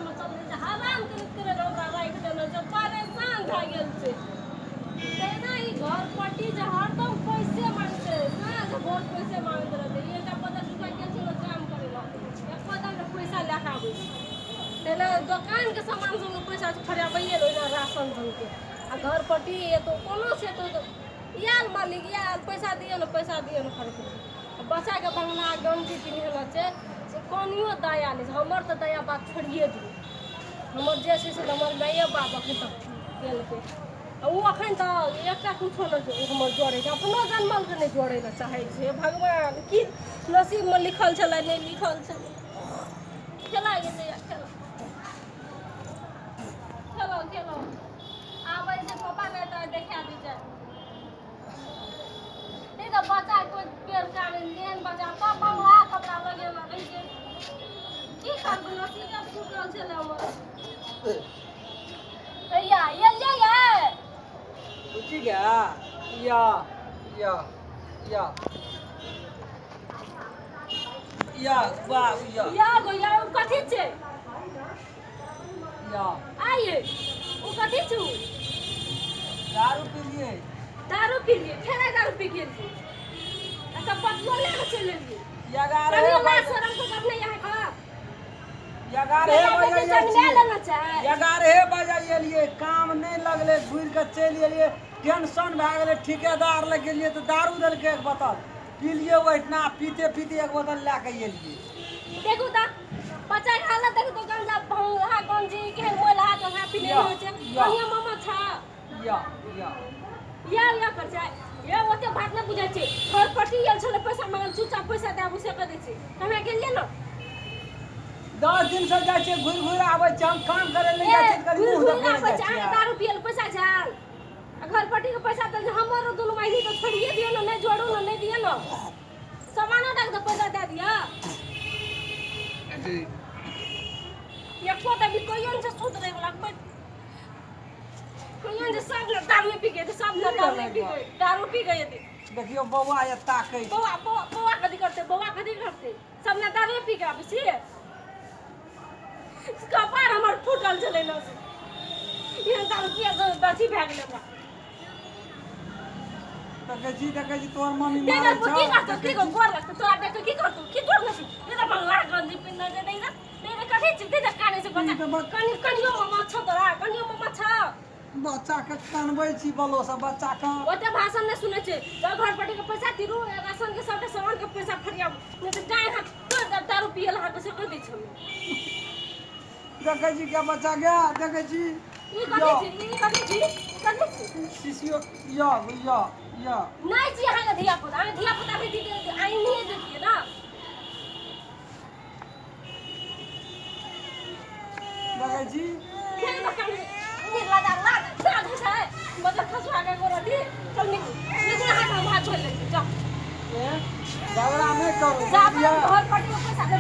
में चल जे हराम करे ओकरा राख देना जे परेशान भ गेल छै तेना ई घर पट्टी जे हरदम पैसे मांगते ना जे वोट पैसे मांगते रहते ये 50 रुपया के छै काम करे ला एक पता में पैसा लेके आबै तेना दुकान के सामान सब पैसा फरियाबैए लो राशन सब के आ घर पट्टी ये तो कोनो से तो यार मालिक यार पैसा दिए ना खरीद बच्चा के बंगला गंजी पिन्हेला छै से कोनियो दया नहीं हमर तो दया बात छोड़िए दी हमर जे से हमर माये बाप अखन तक गेल के वो अखन तो एकटा कुछो नहीं हमर जोड़े छै अपनो जन्मल के नहीं जोड़े ला चाहे छै भगवान की नसीब में लिखल छले नहीं लिखल छले खेला गेलै खेलो आबै जे पापा ने तो देखा दी जाए नहीं तो बच्चा कोई पेड़ का लेन बजा पापा वहां कपड़ा लगे ना रही छै की करबो नसीब में फूटल छले हमर भैया ये कुछ गया या वाह या कथी छै या आइए वो कथी छै दारू पी लिए फेर दारू पी गेल छी अच्छा पतलो लेके चल लिए 11 बजे शरम को अपने यहाँ का 11 बजे लेना चाहे 11 बजे एलिए काम नहीं लगले घुर के चल एलिए टेंशन भ गेले ठेकेदार लग गेलिए तो दारू दल के एक बोतल पी लिए वैठना पीते एक बोतल लेके एलिए देखू ता बच्चा के हालत देखू तो गंजा भंगा गंजी के मोला के हाथ पीले हो छै कनिया मामा था या कर जाए ये ओते बात न बुझै छै घर पट्टी आयल छले पैसा मांगल चुपचाप पैसा देबू से कर दै छै हमे गेलिए न 10 दिन से जाय छै घुर आबै छै हम काम करे ले जाय छै करी मुंह देखै छै दारू पियल पैसा झाल घर पट्टी के पैसा त हमर दुनु माई तो छोड़िए दियो न नहीं जोड़ू न नहीं दियो न सामानो तक तो पैसा दे दिया ये कोता भी कोई से सूत रहे वाला कोई सब लोग दारू पी गए सब लोग दारू पी गए थे देखियो बौआ ये ताकै बौआ कथी करते सब ने दारू पी के आबे छी कपार हमर फूटल चले न ये दारू पिया से बची भए गेल हमरा देखै छी तोर मम्मी मारै छ की करतो की को गोर लगतो तोरा देख की करतो की तोर नसी ये त मंगला गंजी पिन दे नहीं ना कथी छी दे काने से बच्चा कनियो मामा छ तोरा कनियो मामा छ बच्चा के कानबै छी बोलो सब बच्चा के ओते भाषण ने सुनै छै जब घर पट्टी के पैसा दिरु राशन के सबटा सामान के पैसा फरिया ने त गाय हाथ तो दारू पियल हाथ से कर दै छै देखै छी क्या बच्चा गया देखै छी ई कथी छी शिशियो या नहीं जी हां धिया पुता भी दी आई नहीं देखिए ना देखै छी ये लदा छै मतलब खसवा के गोरती चल निकल हाथ में हाथ छोड़ ले जा झगड़ा नहीं करू घर पट्टी में पैसा दे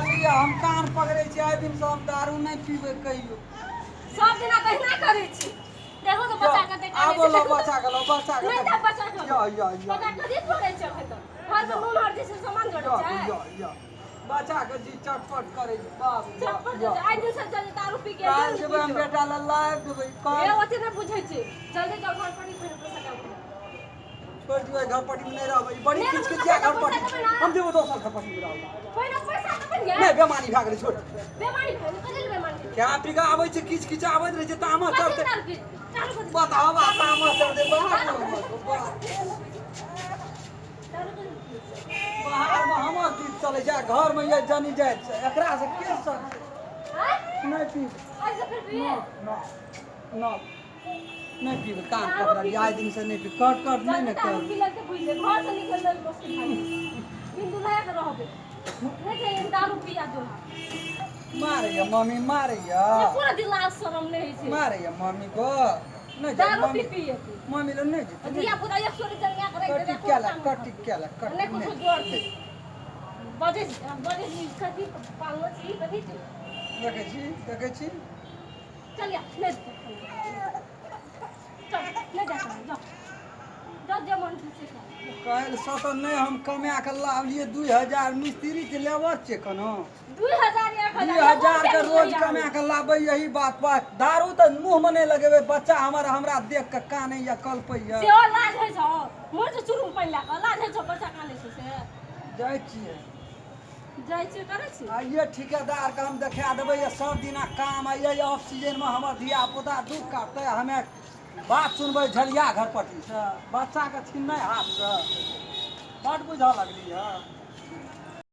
भैया हम कान पकड़े छी आइ दिन से हम दारू नहीं पीबे कहियो सब दिना कहिना करे छी देखो तो बच्चा के देख आ बोलो बच्चा के नहीं ता बच्चा के बच्चा कथी करे छै अखन तो घर में नून हल्दी से सामान जोड़े छै बच्चा के जी चटपट करे बाप चटपट आई दिन से जल्दी दारू पी के काल जब हम बेटा ला लाइव देबै ये ओते न बुझै छै जल्दी जाओ घर पट्टी फिर पैसा दे छोड़ दियो घर पट्टी में नहीं रहबै बड़ी चीज के क्या घर पट्टी हम देबो 2 साल घर पट्टी में रहबै पहिने पैसा देबै या नहीं बेमानी भा गेलै छोड़ बेमानी भेल कथि ले बेमानी क्या पी के आबै छै किछ आबैत रहै छै तामा चढ़ते बतावा तामा चढ़ते बाहर में हमर चीज चले जा घर में ये जानी जाए एकरा से के सक नहीं पी ऐसे फिर भी नहीं पी कान पकड़ आइ दिन से नहीं पी कट नहीं न कर पी लेते बुझले घर से निकल ले बस बिंदु लगा के रहबे नहीं ये दारू पिया दो मारेगा मम्मी मारेगा ये पूरा दिन लाज शरम नहीं है मारेगा मम्मी को नहीं दारू पी पिए मम्मी लोग नहीं जीते दिया पूरा एक सोरी जंगा करे कटी क्या नहीं कुछ जोड़ दे बजे कथी पालो छी कथी देखे छी चल या ले चल ले जा जा जा मन कहल सत नहीं हम कमा के लावलिए 2000 मिस्त्री के लेबर छे कनो 2000 2000 के रोज कमा के लाबै यही बात बात दारू तो मुंह में नहीं लगेबे बच्चा हमरा देख के काने या कल्पैया से लाज है छ मोर जे चुरुम पहिन ला के लाज है छ बच्चा काने से जाय छियै करे छी आइए ठेकेदार के हम देखा देबै ये सब दिना काम आइए ऑफ सीजन में हमर धिया पुता दुख काटते हमें बात सुनबै झलिया घर पट्टी से बच्चा के छीन हाथ से बड़ बुझा लगली है।